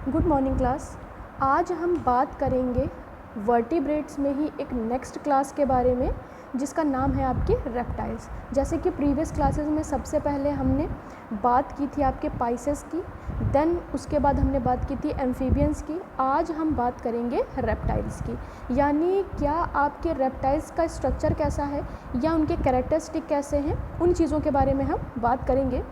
Good morning class. आज हम बात करेंगे वर्टिब्रेट्स में ही एक नेक्स्ट क्लास के बारे में जिसका नाम है आपके रेप्टाइल्स। जैसे कि प्रीवियस क्लासेस में सबसे पहले हमने बात की थी आपके पाइसेस की, देन उसके बाद हमने बात की थी एम्फीबियंस की। आज हम बात करेंगे रेप्टाइल्स की, यानी क्या आपके रेप्टाइल्स का स्ट्रक्चर कैसा है या उनके कैरेक्टरिस्टिक कैसे हैं, उन चीज़ों के बारे में हम बात करेंगे।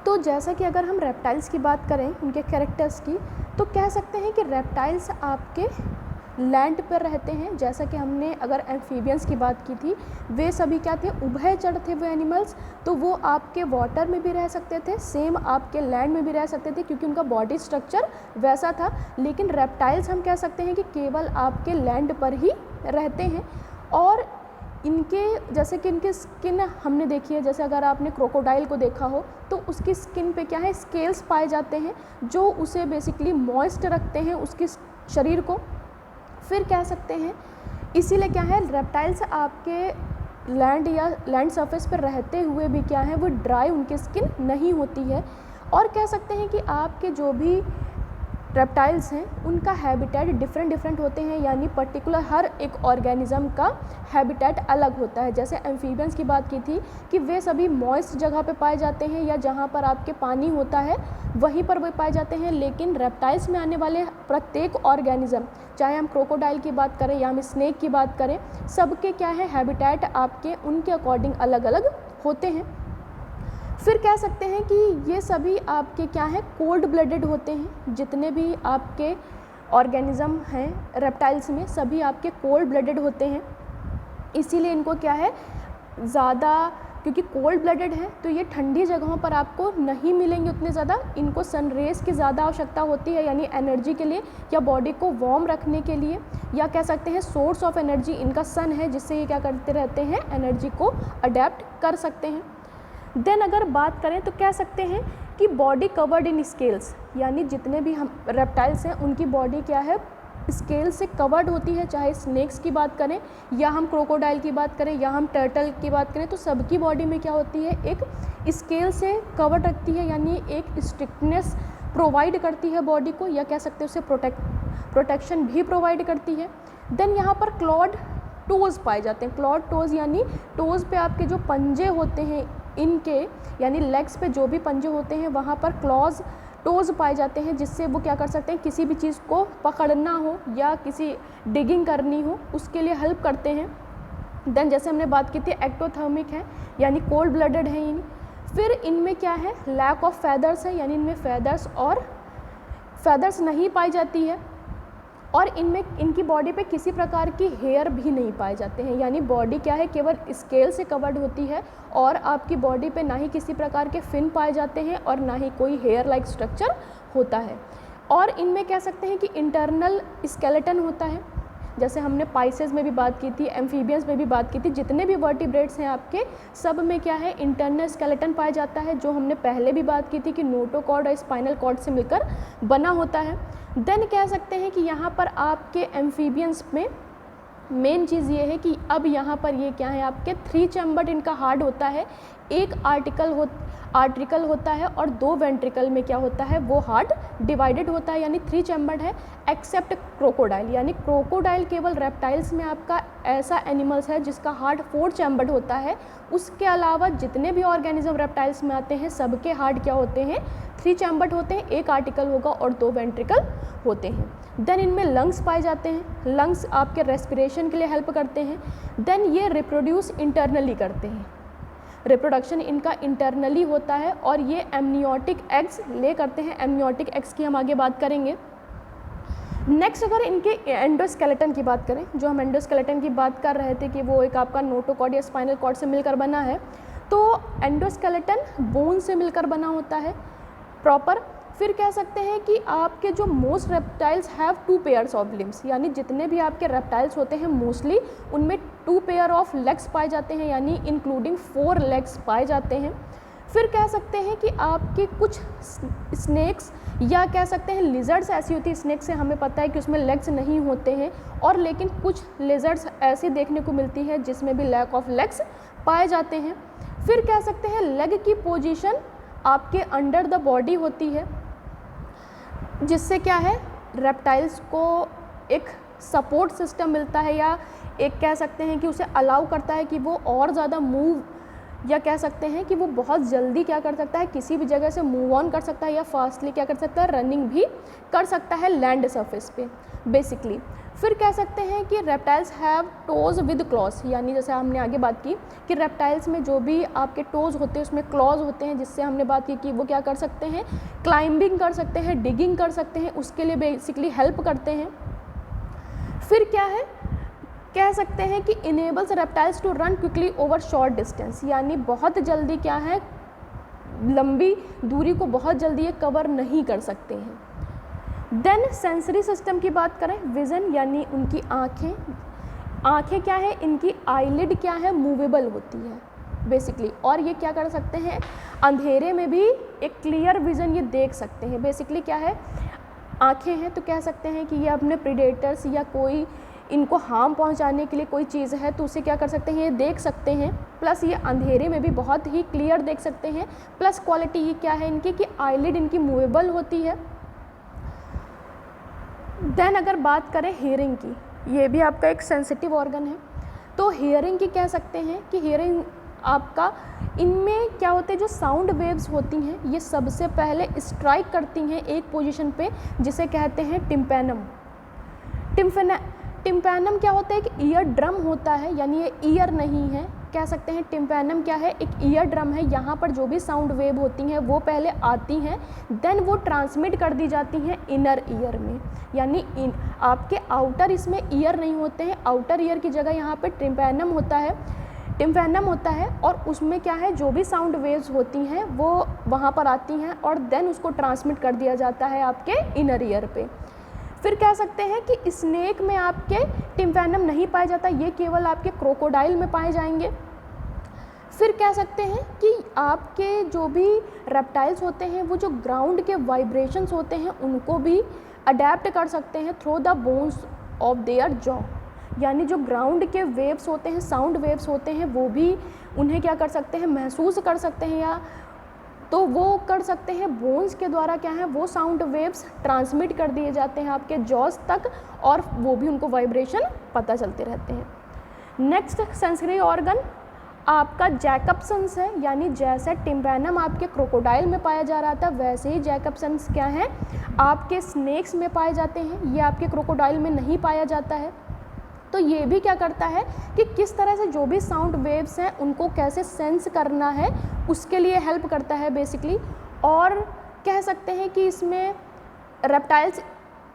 तो जैसा कि अगर हम रेप्टाइल्स की बात करें, उनके कैरेक्टर्स की, तो कह सकते हैं कि रेप्टाइल्स आपके लैंड पर रहते हैं। जैसा कि हमने अगर एम्फीबियंस की बात की थी, वे सभी क्या थे, उभयचर थे वो एनिमल्स, तो वो आपके वाटर में भी रह सकते थे, सेम आपके लैंड में भी रह सकते थे क्योंकि उनका बॉडी स्ट्रक्चर वैसा था। लेकिन रेप्टाइल्स हम कह सकते हैं कि केवल आपके लैंड पर ही रहते हैं। और इनके जैसे कि इनकी स्किन हमने देखी है, जैसे अगर आपने क्रोकोडाइल को देखा हो तो उसकी स्किन पे क्या है, स्केल्स पाए जाते हैं जो उसे बेसिकली मॉइस्ट रखते हैं उसके शरीर को। फिर कह सकते हैं इसीलिए क्या है, रेप्टाइल्स आपके लैंड या लैंड सरफेस पर रहते हुए भी क्या है, वो ड्राई उनकी स्किन नहीं होती है। और कह सकते हैं कि आपके जो भी रेप्टाइल्स हैं उनका हैबिटेट डिफरेंट होते हैं, यानी पर्टिकुलर हर एक ऑर्गेनिज्म का हैबिटेट अलग होता है। जैसे एम्फीबियंस की बात की थी कि वे सभी मॉइस्ट जगह पे पाए जाते हैं या जहाँ पर आपके पानी होता है वहीं पर वे पाए जाते हैं। लेकिन रेप्टाइल्स में आने वाले प्रत्येक ऑर्गेनिज्म, चाहे हम क्रोकोडाइल की बात करें या हम स्नेक की बात करें, सबके क्या है हैबिटेट आपके उनके अकॉर्डिंग अलग अलग होते हैं। फिर कह सकते हैं कि ये सभी आपके क्या हैं, कोल्ड ब्लडेड होते हैं। जितने भी आपके ऑर्गेनिज्म हैं रेप्टाइल्स में, सभी आपके कोल्ड ब्लडेड होते हैं। इसीलिए इनको क्या है, ज़्यादा क्योंकि कोल्ड ब्लडेड हैं तो ये ठंडी जगहों पर आपको नहीं मिलेंगे उतने ज़्यादा। इनको सन रेज़ की ज़्यादा आवश्यकता होती है, यानी एनर्जी के लिए या बॉडी को वार्म रखने के लिए, या कह सकते हैं सोर्स ऑफ एनर्जी इनका सन है, जिससे ये क्या करते रहते हैं, एनर्जी को अडेप्ट कर सकते हैं। देन अगर बात करें तो कह सकते हैं कि बॉडी कवर्ड इन स्केल्स, यानी जितने भी हम रेप्टाइल्स हैं उनकी बॉडी क्या है, स्केल से कवर्ड होती है। चाहे स्नेक्स की बात करें या हम क्रोकोडाइल की बात करें या हम टर्टल की बात करें, तो सबकी बॉडी में क्या होती है, एक स्केल से कवर्ड रखती है, यानी एक स्ट्रिक्टनेस प्रोवाइड करती है बॉडी को, या कह सकते हैं उसे प्रोटेक्शन भी प्रोवाइड करती है। देन यहाँ पर क्लॉड टोज़ पाए जाते हैं। क्लॉड टोज़ यानी टोज़ पे आपके जो पंजे होते हैं इनके, यानी लेग्स पे जो भी पंजे होते हैं वहाँ पर क्लॉज टोज़ पाए जाते हैं, जिससे वो क्या कर सकते हैं, किसी भी चीज़ को पकड़ना हो या किसी डिगिंग करनी हो उसके लिए हेल्प करते हैं। देन जैसे हमने बात की थी एक्टोथर्मिक है, यानी कोल्ड ब्लडेड है इन। फिर इनमें क्या है, लैक ऑफ फैदर्स है, यानी इनमें फैदर्स नहीं पाई जाती है। और इनमें इनकी बॉडी पे किसी प्रकार की हेयर भी नहीं पाए जाते हैं, यानी बॉडी क्या है, केवल स्केल से कवर्ड होती है और आपकी बॉडी पे ना ही किसी प्रकार के फिन पाए जाते हैं और ना ही कोई हेयर लाइक स्ट्रक्चर होता है। और इनमें कह सकते हैं कि इंटरनल स्केलेटन होता है, जैसे हमने पाइसेस में भी बात की थी, एम्फीबियंस में भी बात की थी। जितने भी वर्टिब्रेट्स हैं आपके, सब में क्या है, इंटरनल स्केलेटन पाया जाता है, जो हमने पहले भी बात की थी कि नोटोकॉर्ड और स्पाइनल कॉर्ड से मिलकर बना होता है। देन कह सकते हैं कि यहाँ पर आपके एम्फीबियंस में मेन चीज़ ये है कि अब यहाँ पर ये क्या है, आपके 3 चैम्बर्ड इनका हार्ट होता है, एक आर्टिकल होता है और 2 वेंट्रिकल में क्या होता है, वो हार्ट डिवाइडेड होता है, यानी 3 चैम्बर्ड है। एक्सेप्ट क्रोकोडाइल, यानी क्रोकोडाइल केवल रेप्टाइल्स में आपका ऐसा एनिमल्स है जिसका हार्ट 4 चैम्बर्ड होता है। उसके अलावा जितने भी ऑर्गेनिज्म रेप्टाइल्स में आते हैं सबके हार्ट क्या होते हैं, 3 चैम्बर्ड होते हैं, एक आर्टिकल होगा और 2 वेंट्रिकल होते हैं। देन इनमें लंग्स पाए जाते हैं, लंग्स आपके रेस्पिरेशन के लिए हेल्प करते हैं। देन ये रिप्रोड्यूस इंटरनली करते हैं, रिप्रोडक्शन इनका इंटरनली होता है और ये एमनियोटिक एग्स ले करते हैं। एमनियोटिक एग्स की हम आगे बात करेंगे। नेक्स्ट अगर इनके एंडोस्केलेटन की बात करें, जो हम एंडोस्केलेटन की बात कर रहे थे कि वो एक आपका नोटोकॉर्ड या स्पाइनल कॉर्ड से मिलकर बना है, तो एंडोस्केलेटन बोन से मिलकर बना होता है प्रॉपर। फिर कह सकते हैं कि आपके जो most reptiles have 2 pairs of limbs, यानी जितने भी आपके रेप्टाइल्स होते हैं मोस्टली उनमें 2 पेयर ऑफ लेग्स पाए जाते हैं, यानी इंक्लूडिंग 4 लेग्स पाए जाते हैं। फिर कह सकते हैं कि आपके कुछ स्नेक्स या कह सकते हैं लिजर्ड्स ऐसी होती है, स्नेक से हमें पता है कि उसमें लेग्स नहीं होते हैं, और लेकिन कुछ लिजर्ड्स ऐसी देखने को मिलती है जिसमें भी लैक ऑफ लेग्स पाए जाते हैं। फिर कह सकते हैं लेग की पोजीशन आपके अंडर द बॉडी होती है। जिससे क्या है, रेप्टाइल्स को एक सपोर्ट सिस्टम मिलता है, या एक कह सकते हैं कि उसे अलाउ करता है कि वो और ज़्यादा मूव, या कह सकते हैं कि वो बहुत जल्दी क्या कर सकता है, किसी भी जगह से मूव ऑन कर सकता है, या फास्टली क्या कर सकता है, रनिंग भी कर सकता है लैंड सरफेस पे बेसिकली। फिर कह सकते हैं कि reptiles have toes with clause, यानी जैसे हमने आगे बात की कि रेप्टाइल्स में जो भी आपके टोज होते हैं उसमें क्लॉज होते हैं, जिससे हमने बात की कि वो क्या कर सकते हैं, क्लाइंबिंग कर सकते हैं, डिगिंग कर सकते हैं, उसके लिए बेसिकली हेल्प करते हैं। फिर क्या है, कह सकते हैं कि enables reptiles to run quickly over short distance, यानी बहुत जल्दी क्या है, लंबी दूरी को बहुत जल्दी ये कवर नहीं कर सकते हैं। देन सेंसरी सिस्टम की बात करें, विज़न यानी उनकी आँखें क्या है, इनकी आईलिड क्या है, मूवेबल होती है बेसिकली, और ये क्या कर सकते हैं, अंधेरे में भी एक क्लियर विज़न ये देख सकते हैं। बेसिकली क्या है, आँखें हैं तो कह सकते हैं कि ये अपने प्रेडेटर्स या कोई इनको हार्म पहुंचाने के लिए कोई चीज़ है तो उसे क्या कर सकते हैं, ये देख सकते हैं, प्लस ये अंधेरे में भी बहुत ही क्लियर देख सकते हैं, प्लस क्वालिटी ये क्या है इनकी कि आईलिड इनकी मूवेबल होती है। देन अगर बात करें हियरिंग की, ये भी आपका एक सेंसिटिव ऑर्गन है, तो हियरिंग की कह सकते हैं कि हियरिंग आपका, इनमें क्या होते हैं, जो साउंड वेव्स होती हैं ये सबसे पहले स्ट्राइक करती हैं एक पोजीशन पे जिसे कहते हैं टिम्पैनम। टिम्पैनम क्या होता है, एक ईयर ड्रम होता है, यानी ये ईयर नहीं है, कह सकते हैं टिम्पैनम क्या है, एक ईयर ड्रम है। यहाँ पर जो भी साउंड वेव होती हैं वो पहले आती हैं, देन वो ट्रांसमिट कर दी जाती हैं इनर ईयर में, यानी आपके आउटर इसमें ईयर नहीं होते हैं, आउटर ईयर की जगह यहाँ पे टिम्पैनम होता है, और उसमें क्या है, जो भी साउंड वेव्स होती हैं वो वहाँ पर आती हैं और देन उसको ट्रांसमिट कर दिया जाता है आपके इनर ईयर पे। फिर कह सकते हैं कि स्नेक में आपके टिम्पैनम नहीं पाया जाता, ये केवल आपके क्रोकोडाइल में पाए जाएंगे। फिर कह सकते हैं कि आपके जो भी रेप्टाइल्स होते हैं वो जो ग्राउंड के वाइब्रेशंस होते हैं उनको भी अडेप्ट कर सकते हैं through the bones of their jaw, यानी जो ग्राउंड के वेव्स होते हैं, साउंड वेव्स होते हैं, वो भी उन्हें क्या कर सकते हैं, महसूस कर सकते हैं, या तो वो कर सकते हैं बोन्स के द्वारा क्या है, वो साउंड वेव्स ट्रांसमिट कर दिए जाते हैं आपके जॉज तक, और वो भी उनको वाइब्रेशन पता चलते रहते हैं। नेक्स्ट सेंसरी ऑर्गन आपका जैकबसन्स है, यानी जैसे टिम्पैनम आपके क्रोकोडाइल में पाया जा रहा था वैसे ही जैकबसन्स क्या है आपके स्नेक्स में पाए जाते हैं, ये आपके क्रोकोडाइल में नहीं पाया जाता है। तो ये भी क्या करता है कि किस तरह से जो भी साउंड वेव्स हैं उनको कैसे सेंस करना है उसके लिए हेल्प करता है बेसिकली। और कह सकते हैं कि इसमें reptiles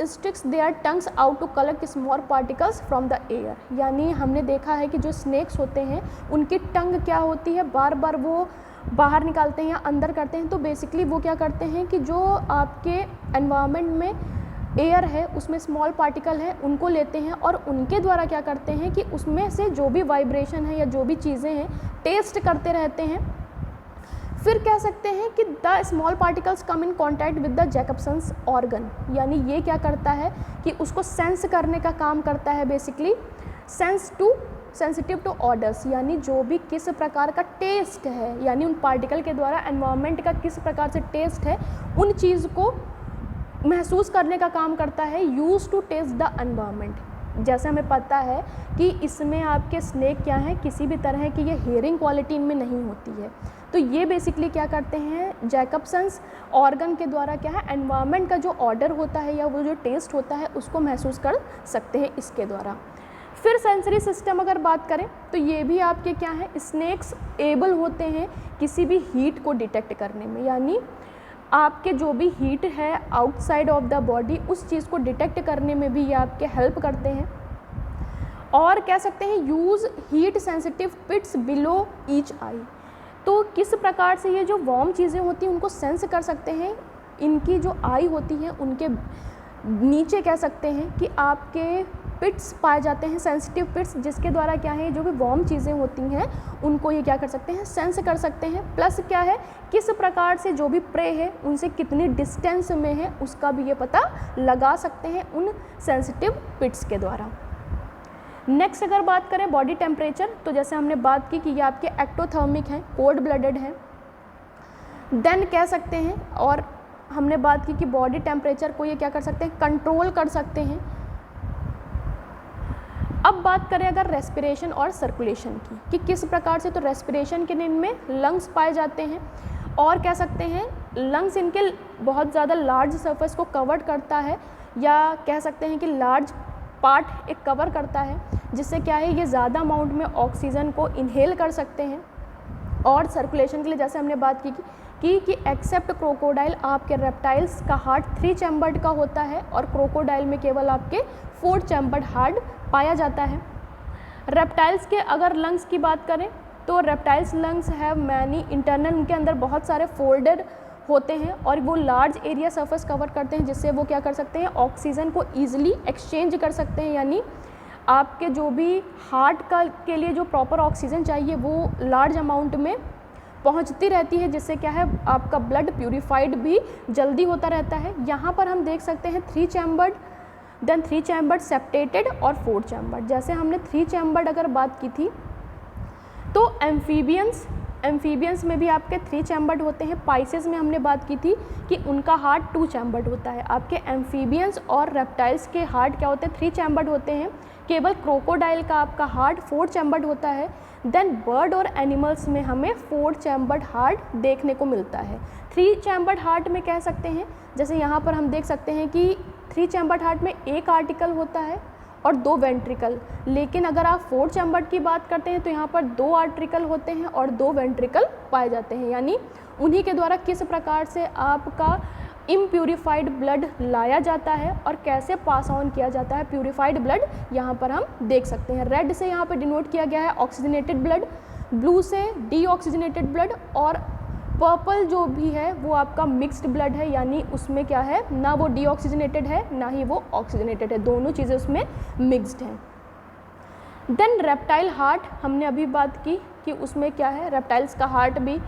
sticks their tongues out to collect small particles from the air, यानी हमने देखा है कि जो स्नेक्स होते हैं उनकी टंग क्या होती है, बार बार वो बाहर निकालते हैं या अंदर करते हैं, तो बेसिकली वो क्या करते हैं कि जो आपके एनवायरनमेंट में एयर है उसमें स्मॉल पार्टिकल है उनको लेते हैं और उनके द्वारा क्या करते हैं कि उसमें से जो भी वाइब्रेशन है या जो भी चीज़ें हैं टेस्ट करते रहते हैं। फिर कह सकते हैं कि the small particles come in contact with the Jacobson's organ, यानी ये क्या करता है कि उसको सेंस करने का काम करता है बेसिकली। सेंसिटिव टू ऑर्डर्स, यानी जो भी किस प्रकार का टेस्ट है, यानी उन पार्टिकल के द्वारा एनवायरनमेंट का किस प्रकार से टेस्ट है उन चीज़ को महसूस करने का काम करता है। Use to test the environment, जैसे हमें पता है कि इसमें आपके स्नेक क्या है, किसी भी तरह की ये हियरिंग क्वालिटी इनमें नहीं होती है, तो ये बेसिकली क्या करते हैं जैकबसन्स ऑर्गन के द्वारा क्या है एनवायरनमेंट का जो ऑर्डर होता है या वो जो टेस्ट होता है उसको महसूस कर सकते हैं इसके द्वारा। फिर सेंसरी सिस्टम अगर बात करें तो ये भी आपके क्या है, स्नेक्स एबल होते हैं किसी भी हीट को डिटेक्ट करने में, यानी आपके जो भी हीट है आउटसाइड ऑफ द बॉडी उस चीज़ को डिटेक्ट करने में भी ये आपके हेल्प करते हैं। और कह सकते हैं use heat sensitive pits below each eye, तो किस प्रकार से ये जो वार्म चीज़ें होती हैं उनको सेंस कर सकते हैं, इनकी जो आई होती है उनके नीचे कह सकते हैं कि आपके पिट्स पाए जाते हैं, सेंसिटिव पिट्स, जिसके द्वारा क्या है जो भी वार्म चीज़ें होती हैं उनको ये क्या कर सकते हैं, सेंस कर सकते हैं। प्लस क्या है किस प्रकार से जो भी प्रे है उनसे कितनी डिस्टेंस में है उसका भी ये पता लगा सकते हैं उन सेंसिटिव पिट्स के द्वारा। नेक्स्ट अगर बात करें बॉडी टेम्परेचर, तो जैसे हमने बात की कि ये आपके एक्टोथर्मिक हैं, कोल्ड ब्लडेड हैं। देन कह सकते हैं और हमने बात की कि बॉडी टेम्परेचर को ये क्या कर सकते हैं, कंट्रोल कर सकते हैं। अब बात करें अगर रेस्पिरेशन और सर्कुलेशन की, कि किस प्रकार से, तो रेस्पिरेशन के इनमें लंग्स पाए जाते हैं और कह सकते हैं लंग्स इनके बहुत ज़्यादा लार्ज सरफेस को कवर करता है, या कह सकते हैं कि लार्ज पार्ट एक कवर करता है, जिससे क्या है ये ज़्यादा अमाउंट में ऑक्सीजन को इनहेल कर सकते हैं। और सर्कुलेशन के लिए जैसे हमने बात की कि एक्सेप्ट क्रोकोडाइल, आपके रेप्टाइल्स का हार्ट 3 चैम्बर्ड का होता है और क्रोकोडाइल में केवल आपके 4 चैम्बर्ड हार्ट पाया जाता है। रेप्टाइल्स के अगर लंग्स की बात करें तो reptiles lungs have many internal, उनके अंदर बहुत सारे फोल्डेड होते हैं और वो लार्ज एरिया सरफेस कवर करते हैं, जिससे वो क्या कर सकते हैं, ऑक्सीजन को ईजिली एक्सचेंज कर सकते हैं। यानी आपके जो भी हार्ट का के लिए जो प्रॉपर ऑक्सीजन चाहिए वो लार्ज अमाउंट में पहुंचती रहती है, जिससे क्या है आपका ब्लड प्यूरिफाइड भी जल्दी होता रहता है। यहाँ पर हम देख सकते हैं 3 चैम्बर्ड, देन 3 चैम्बर्ड सेप्टेटेड और 4 चैम्बर्ड। जैसे हमने 3 चैम्बर्ड अगर बात की थी तो एम्फीबियंस में भी आपके 3 चैम्बर्ड होते हैं। पाइसेस में हमने बात की थी कि उनका हार्ट 2 चैम्बर्ड होता है। आपके एम्फीबियंस और रेप्टाइल्स के हार्ट क्या होते हैं, 3 चैम्बर्ड होते हैं। केवल क्रोकोडाइल का आपका हार्ट 4 चैम्बर्ड होता है। देन बर्ड और एनिमल्स में हमें 4 चैम्बर्ड हार्ट देखने को मिलता है। 3 चैम्बर्ड हार्ट में कह सकते हैं, जैसे यहाँ पर हम देख सकते हैं कि 3 चैम्बर्ड हार्ट में एक आर्टिकल होता है और 2 वेंट्रिकल, लेकिन अगर आप 4 चैम्बर्ड की बात करते हैं तो यहाँ पर 2 आर्टिकल होते हैं और 2 वेंट्रिकल पाए जाते हैं। यानी उन्हीं के द्वारा किस प्रकार से आपका इम्प्यूरिफाइड ब्लड लाया जाता है और कैसे पास ऑन किया जाता है प्यूरिफाइड ब्लड, यहाँ पर हम देख सकते हैं। रेड से यहाँ पर डिनोट किया गया है ऑक्सीजनेटेड ब्लड, ब्लू से डीऑक्सीजनेटेड ब्लड, और पर्पल जो भी है वो आपका मिक्स्ड ब्लड है, यानी उसमें क्या है, ना वो डीऑक्सीजनेटेड है ना ही वो ऑक्सीजनेटेड है, दोनों चीज़ें उसमें मिक्स्ड हैं। देन रेप्टाइल हार्ट हमने अभी बात की कि उसमें क्या है, रेप्टाइल्स का हार्ट भी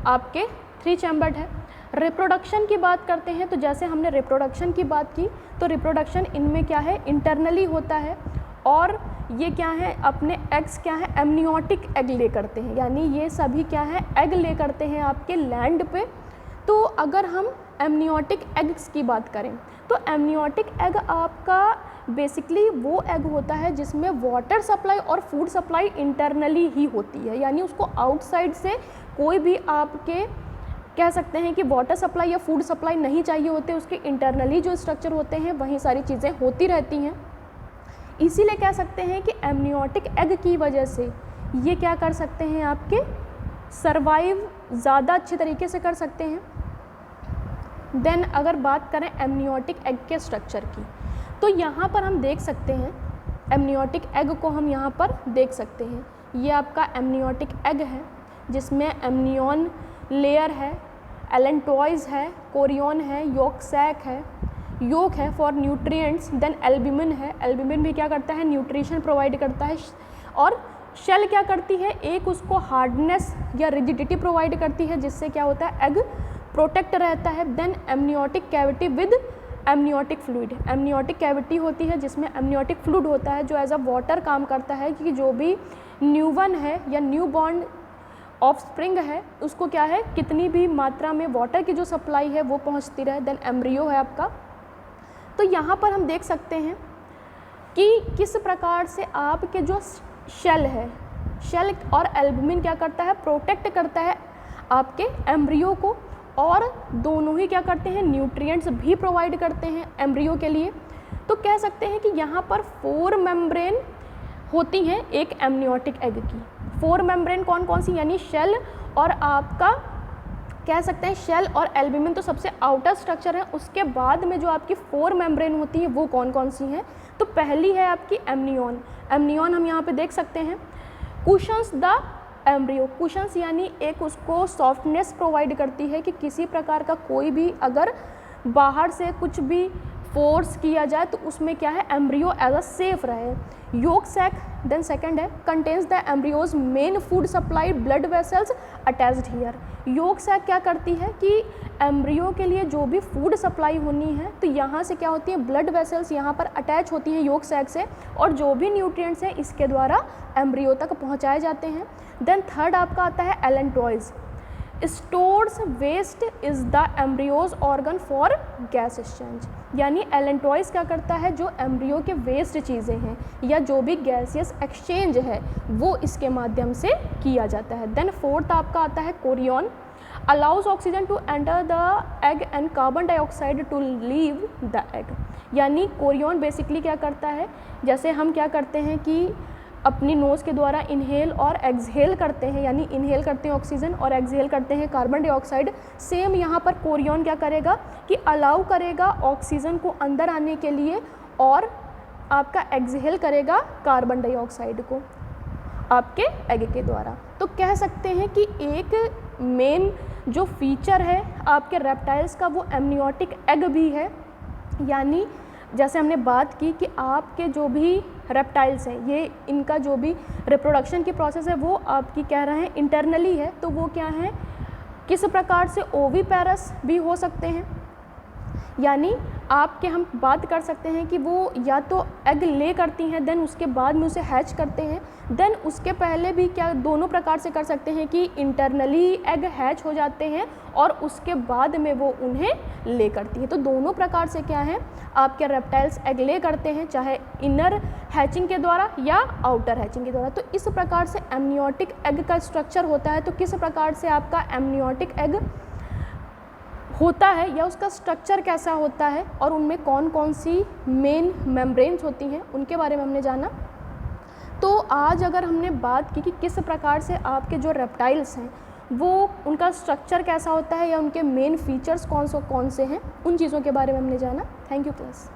आपके 3 चैम्बर्ड है। रिप्रोडक्शन की बात करते हैं तो जैसे हमने रिप्रोडक्शन की बात की तो रिप्रोडक्शन इनमें क्या है, इंटरनली होता है और ये क्या है, अपने एग्स क्या है, एमनियोटिक एग ले करते हैं, यानी ये सभी क्या है, एग ले करते हैं आपके लैंड पे। तो अगर हम एमनियोटिक एग्स की बात करें तो एमनियोटिक एग आपका बेसिकली वो एग होता है जिसमें वाटर सप्लाई और फूड सप्लाई इंटरनली ही होती है, यानी उसको आउटसाइड से कोई भी आपके कह सकते हैं कि वाटर सप्लाई या फूड सप्लाई नहीं चाहिए होते, उसके इंटरनली जो स्ट्रक्चर होते हैं वहीं सारी चीज़ें होती रहती हैं। इसीलिए कह सकते हैं कि एमनियोटिक एग की वजह से ये क्या कर सकते हैं, आपके सर्वाइव ज़्यादा अच्छे तरीके से कर सकते हैं। देन अगर बात करें एमनियोटिक एग के स्ट्रक्चर की तो यहाँ पर हम देख सकते हैं, एमनियोटिक एग को हम यहाँ पर देख सकते हैं। ये आपका एमनियोटिक एग है जिसमें एमनियन लेयर है, एलेंटॉइज है, कोरियन है, योक सैक है, योक है फॉर न्यूट्रिएंट्स, देन एल्ब्यूमिन है। एल्ब्यूमिन भी क्या करता है, न्यूट्रिशन प्रोवाइड करता है। और शेल क्या करती है, एक उसको हार्डनेस या रिजिडिटी प्रोवाइड करती है, जिससे क्या होता है, एग प्रोटेक्ट रहता है। Then amniotic cavity with amniotic fluid, amniotic cavity होती है जिसमें एमनियोटिक फ्लूइड होता है जो एज अ वाटर काम करता है कि जो भी न्यूबॉर्न है या न्यू बॉर्न ऑफस्प्रिंग है उसको क्या है, कितनी भी मात्रा में वाटर की जो सप्लाई है वो पहुंचती रहे। देन एम्ब्रियो है आपका। तो यहाँ पर हम देख सकते हैं कि किस प्रकार से आपके जो शेल है, शेल और एल्ब्यूमिन क्या करता है, प्रोटेक्ट करता है आपके एम्ब्रियो को, और दोनों ही क्या करते हैं, न्यूट्रिएंट्स भी प्रोवाइड करते हैं एम्ब्रियो के लिए। तो कह सकते हैं कि यहाँ पर 4 मेम्ब्रेन होती हैं एक एमनियोटिक एग की। 4 मेम्ब्रेन कौन कौन सी, यानी शेल और आपका कह सकते हैं शेल और एल्ब्यूमिन तो सबसे आउटर स्ट्रक्चर है, उसके बाद में जो आपकी 4 मेम्ब्रेन होती हैं वो कौन कौन सी हैं। तो पहली है आपकी एमनियन। एमनियन हम यहाँ पे देख सकते हैं। कुशन्स द एम्ब्रियो, कुशन्स यानी एक उसको सॉफ्टनेस प्रोवाइड करती है कि किसी प्रकार का कोई भी अगर बाहर से कुछ भी फोर्स किया जाए तो उसमें क्या है, एम्ब्रियो एज अ सेफ रहे। योक सैक देन सेकंड है, contains the embryo's main food supply blood vessels attached here. Yolk sac क्या करती है कि एम्ब्रियो के लिए जो भी फूड सप्लाई होनी है तो यहाँ से क्या होती है, ब्लड वेसल्स यहाँ पर अटैच होती हैं योक सैक से, और जो भी न्यूट्रिएंट्स हैं इसके द्वारा एम्ब्रियो तक पहुँचाए जाते हैं। देन थर्ड आपका आता है allantois. Stores waste is the embryo's organ for gas exchange, यानी एलेंटॉइस क्या करता है, जो एम्ब्रियो के वेस्ट चीज़ें हैं या जो भी गैसियस एक्सचेंज है वो इसके माध्यम से किया जाता है। देन फोर्थ आपका आता है chorion, allows oxygen to enter the egg and carbon dioxide to leave the egg, यानी कोरियन बेसिकली क्या करता है, जैसे हम क्या करते हैं कि अपनी नोज़ के द्वारा इनहेल और एक्सहेल करते हैं, यानी इनहेल करते हैं ऑक्सीजन और एक्सहेल करते हैं कार्बन डाइऑक्साइड, सेम यहाँ पर कोरियन क्या करेगा कि अलाउ करेगा ऑक्सीजन को अंदर आने के लिए और आपका एक्सहेल करेगा कार्बन डाइऑक्साइड को आपके एग के द्वारा। तो कह सकते हैं कि एक मेन जो फीचर है आपके रेप्टाइल्स का वो एमनियोटिक एग भी है, यानी जैसे हमने बात की कि आपके जो भी रेप्टाइल्स हैं ये इनका जो भी रिप्रोडक्शन की प्रोसेस है वो आपकी कह रहे हैं इंटरनली है, तो वो क्या है, किस प्रकार से ओवीपेरस भी हो सकते हैं, यानी आपके हम बात कर सकते हैं कि वो या तो एग ले करती हैं देन उसके बाद में उसे हैच करते हैं, देन उसके पहले भी क्या दोनों प्रकार से कर सकते हैं कि इंटरनली एग हैच हो जाते हैं और उसके बाद में वो उन्हें ले करती है। तो दोनों प्रकार से क्या है आपके रेप्टाइल्स एग ले करते हैं, चाहे इनर हैचिंग के द्वारा या आउटर हैचिंग के द्वारा। तो इस प्रकार से एमनियोटिक एग का स्ट्रक्चर होता है। तो किस प्रकार से आपका एमनियोटिक एग होता है या उसका स्ट्रक्चर कैसा होता है और उनमें कौन कौन सी मेन मेम्ब्रेन्स होती हैं उनके बारे में हमने जाना। तो आज अगर हमने बात की कि किस प्रकार से आपके जो रेप्टाइल्स हैं वो उनका स्ट्रक्चर कैसा होता है या उनके मेन फीचर्स कौन से हैं, उन चीज़ों के बारे में हमने जाना। Thank you class.